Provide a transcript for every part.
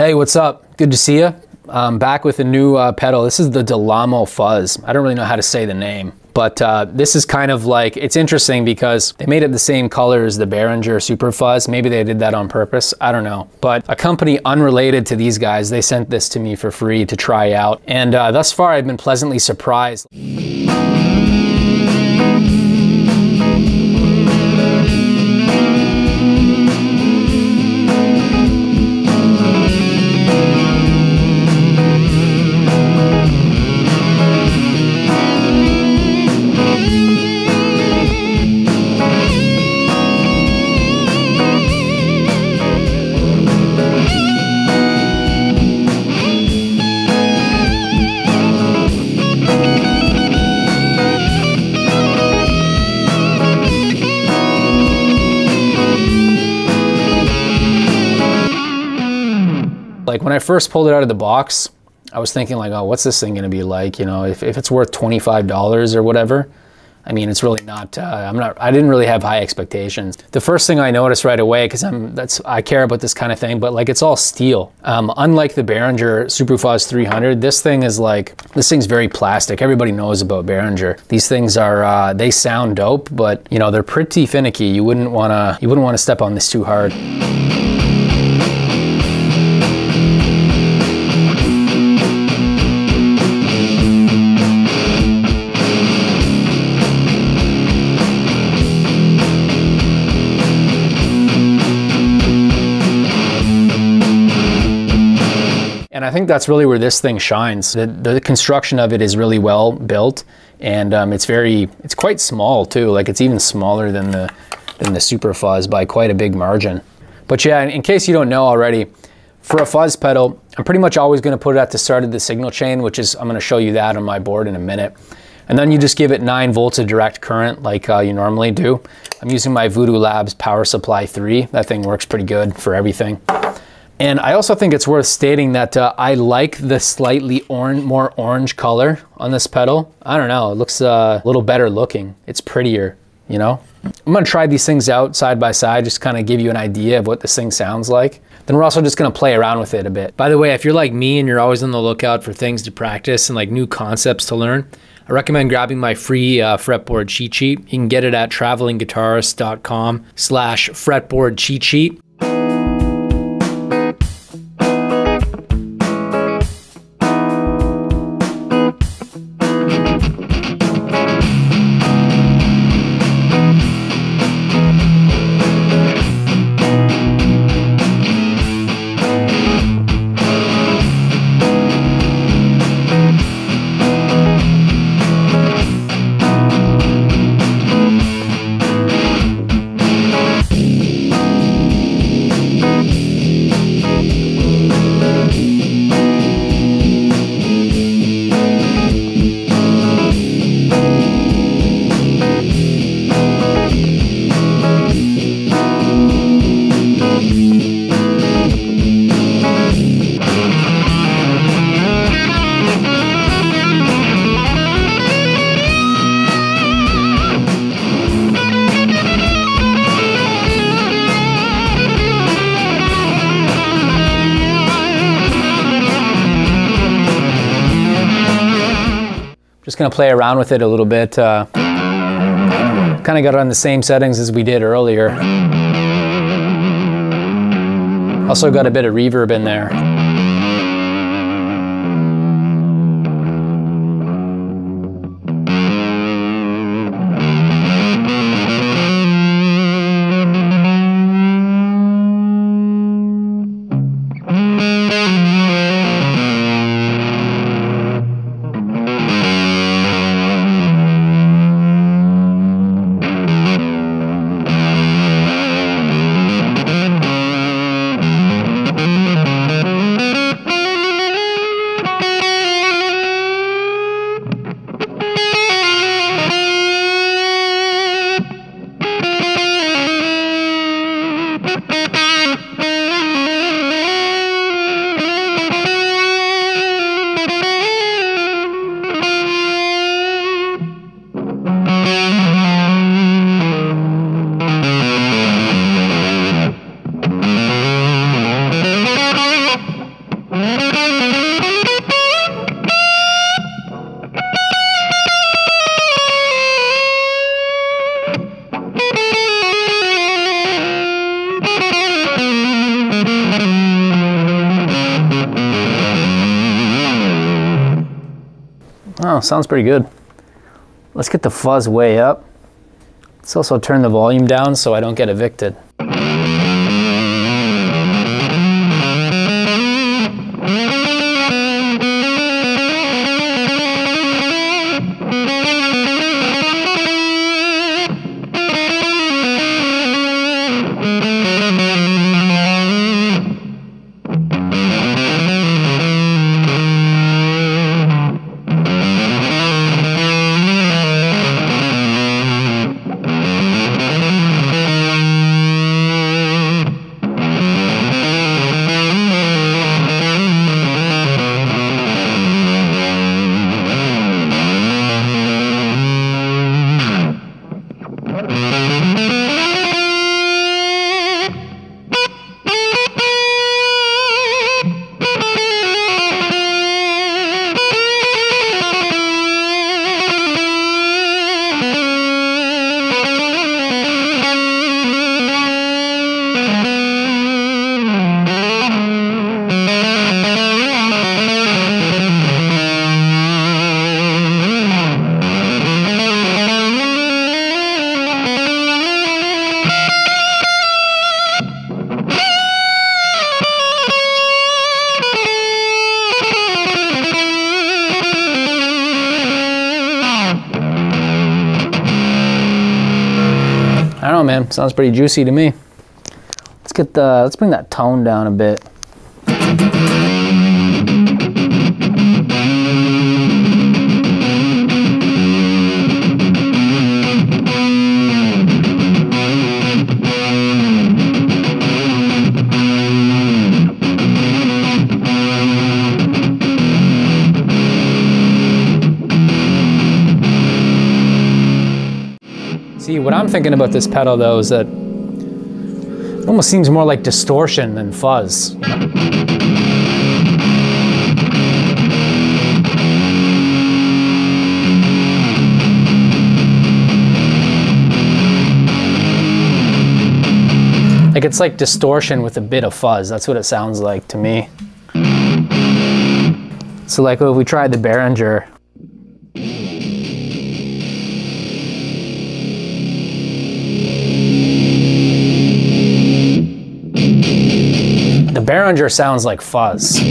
Hey, what's up? Good to see you. I'm back with a new pedal. This is the Dolamo Fuzz. I don't really know how to say the name, but this is kind of like, it's interesting because they made it the same color as the Behringer Super Fuzz. Maybe they did that on purpose, I don't know. But a company unrelated to these guys, they sent this to me for free to try out. And thus far, I've been pleasantly surprised. Like when I first pulled it out of the box, I was thinking like, oh, what's this thing gonna be like? You know, if it's worth $25 or whatever, I mean, it's really not, I didn't really have high expectations. The first thing I noticed right away, because I care about this kind of thing, but like it's all steel. Unlike the Behringer Super Fuzz 300, this thing's very plastic. Everybody knows about Behringer. These things are, they sound dope, but you know, they're pretty finicky. You wouldn't wanna step on this too hard. And I think that's really where this thing shines. The construction of it is really well built, and it's quite small too. Like it's even smaller than the Super Fuzz by quite a big margin. But yeah, in case you don't know already, for a fuzz pedal, I'm pretty much always going to put it at the start of the signal chain, which is, I'm going to show you that on my board in a minute. And then you just give it 9 volts of direct current like you normally do. I'm using my Voodoo Labs Power Supply 3. That thing works pretty good for everything. And I also think it's worth stating that I like the slightly more orange color on this pedal. I don't know, it looks a little better looking. It's prettier, you know? I'm gonna try these things out side by side, just kind of give you an idea of what this thing sounds like. Then we're also just gonna play around with it a bit. By the way, if you're like me and you're always on the lookout for things to practice and like new concepts to learn, I recommend grabbing my free fretboard cheat sheet. You can get it at travelingguitarist.com/fretboard cheat sheet. Just gonna play around with it a little bit. Kind of got it on the same settings as we did earlier. Also got a bit of reverb in there. sounds pretty good. Let's get the fuzz way up. Let's also turn the volume down so I don't get evicted. I don't know, man. Sounds pretty juicy to me. Let's bring that tone down a bit. See, what I'm thinking about this pedal though is that it almost seems more like distortion than fuzz. Like it's like distortion with a bit of fuzz. That's what it sounds like to me. So like if we tried the Behringer, the Behringer sounds like fuzz.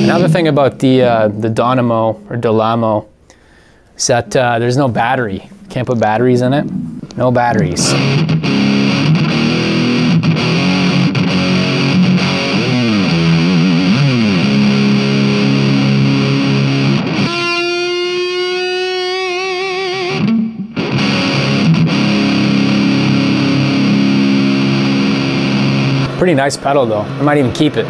Another thing about the Dolamo or Dolamo is that there's no battery. Can't put batteries in it. No batteries. Pretty nice pedal though. I might even keep it.